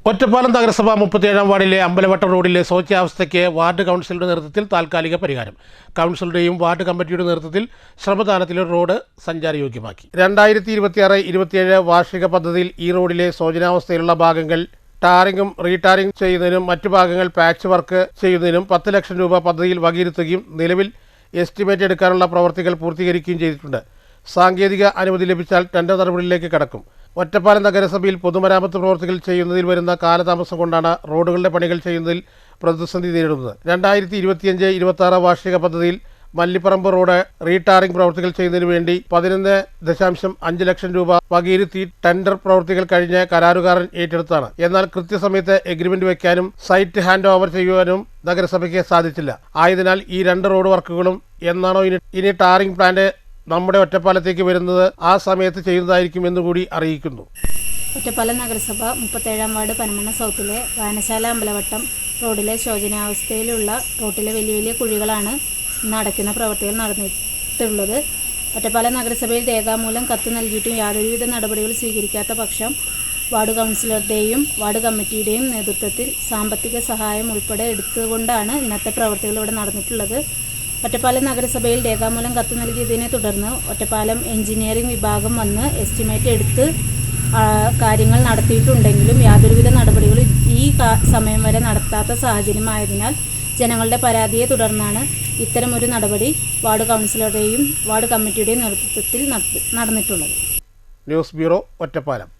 ഒറ്റപ്പാലം നഗരസഭ 37-ാം വാർഡിലെ അമ്പലവട്ടം റോഡിലെ ശോച്യാവസ്ഥയ്ക്ക് വാർഡ് കൗൺസിലറുടെ നേതൃത്വത്തിൽ താൽക്കാലിക പരിഹാരം. കൗൺസിലറുടെയും വാർഡ് കമ്മിറ്റിയുടെ നേതൃത്വത്തിൽ ശ്രമദാനത്തിൽ റോഡ് സഞ്ചാരയോഗ്യമാക്കി. 2026-27 വാർഷിക പദ്ധതിയിൽ ഈ റോഡിലെ ശോചനാവസ്ഥയിലുള്ള ഭാഗങ്ങൾ ടാറിങ്ങും റീടാറിംഗ് ചെയ്യുന്നതിനും മറ്റു ഭാഗങ്ങൾ പാച്ച് വർക്ക് ചെയ്യുന്നതിനും 10 ലക്ഷം രൂപ പദ്ധതിയിൽ വകയിരുത്തുകയും നിലവിൽ എസ്റ്റിമേറ്റ് എടുക്കാനുള്ള പ്രവൃത്തികൾ പൂർത്തീകരിക്കുകയും ചെയ്തിട്ടുണ്ട്. സാങ്കേതിക അനുമതി ലഭിച്ചാൽ ടെൻഡർ നടപടിയിലേക്ക് കടക്കും. ഒറ്റപ്പാലം നഗരസഭയിൽ പൊതുമരാമത്ത് പ്രവർത്തികൾ ചെയ്യുന്നതിൽ വരുന്ന കാലതാമസം കൊണ്ടാണ് റോഡുകളുടെ പണികൾ ചെയ്യുന്നതിൽ പ്രതിസന്ധി നേരിടുന്നത്. 2025-26 വാർഷിക പദ്ധതിയിൽ മല്ലിപ്പറമ്പ് റോഡ് റീടാറിംഗ് പ്രവർത്തികൾ ചെയ്യുന്നതിന് വേണ്ടി 11.5 ലക്ഷം രൂപ വകയിരുത്തി ടെൻഡർ പ്രവർത്തികൾ കഴിഞ്ഞ് കരാറുകാരൻ ഏറ്റെടുത്താണ്. എന്നാൽ കൃത്യസമയത്ത് എഗ്രിമെന്റ് വയ്ക്കാനും സൈറ്റ് ഹാൻഡ് ഓവർ ചെയ്യുവാനും നഗരസഭയ്ക്ക് സാധിച്ചില്ല. ആയതിനാൽ ഈ 2 റോഡ് വർക്കുകളും എന്നാണോ ഇനി ടാറിംഗ് പ്ലാന്റ് നമ്മുടെ ഒറ്റപ്പാലത്തേക്ക് വരുന്നത് ആ സമയത്ത് ചെയ്യുന്നതായിരിക്കും എന്നുകൂടി അറിയിക്കുന്നു. ഒറ്റപ്പാലം നഗരസഭ 37-ാം വാർഡ് പനമണ്ണ സൗത്തിലെ വായനശാല അമ്പലവട്ടം റോഡിലെ ശോചനാവസ്ഥയിലുള്ള റോട്ടിലെ വലിയ കുഴികളാണ് ഇന്ന് അടയ്ക്കുന്ന പ്രവർത്തികൾ നടന്നിട്ടുള്ളത്. ഒറ്റപ്പാലം നഗരസഭയിൽ രേഖാമൂലം കത്ത് നൽകിയിട്ടും യാതൊരുവിധ നടപടികൾ സ്വീകരിക്കാത്ത പക്ഷം വാർഡ് കൗൺസിലറുടെയും വാർഡ് കമ്മിറ്റിയുടെയും നേതൃത്വത്തിൽ സാമ്പത്തിക സഹായം ഉൾപ്പെടെ എടുത്തുകൊണ്ടാണ് ഇന്നത്തെ പ്രവർത്തികൾ ഇവിടെ നടന്നിട്ടുള്ളത്. ഒറ്റപ്പാലം നഗരസഭയിൽ രേഖാമൂലം കത്ത് നൽകിയതിനെ തുടർന്ന് ഒറ്റപ്പാലം എഞ്ചിനീയറിംഗ് വിഭാഗം വന്ന് എസ്റ്റിമേറ്റ് എടുത്ത് കാര്യങ്ങൾ നടത്തിയിട്ടുണ്ടെങ്കിലും യാതൊരുവിധ നടപടികളും ഈ സമയം വരെ നടത്താത്ത സാഹചര്യമായതിനാൽ ജനങ്ങളുടെ പരാതിയെ തുടർന്നാണ് ഇത്തരമൊരു നടപടി വാർഡ് കൗൺസിലറുടെയും വാർഡ് കമ്മിറ്റിയുടെയും നേതൃത്വത്തിൽ നടന്നിട്ടുള്ളത്. News bureau, Ottapalam.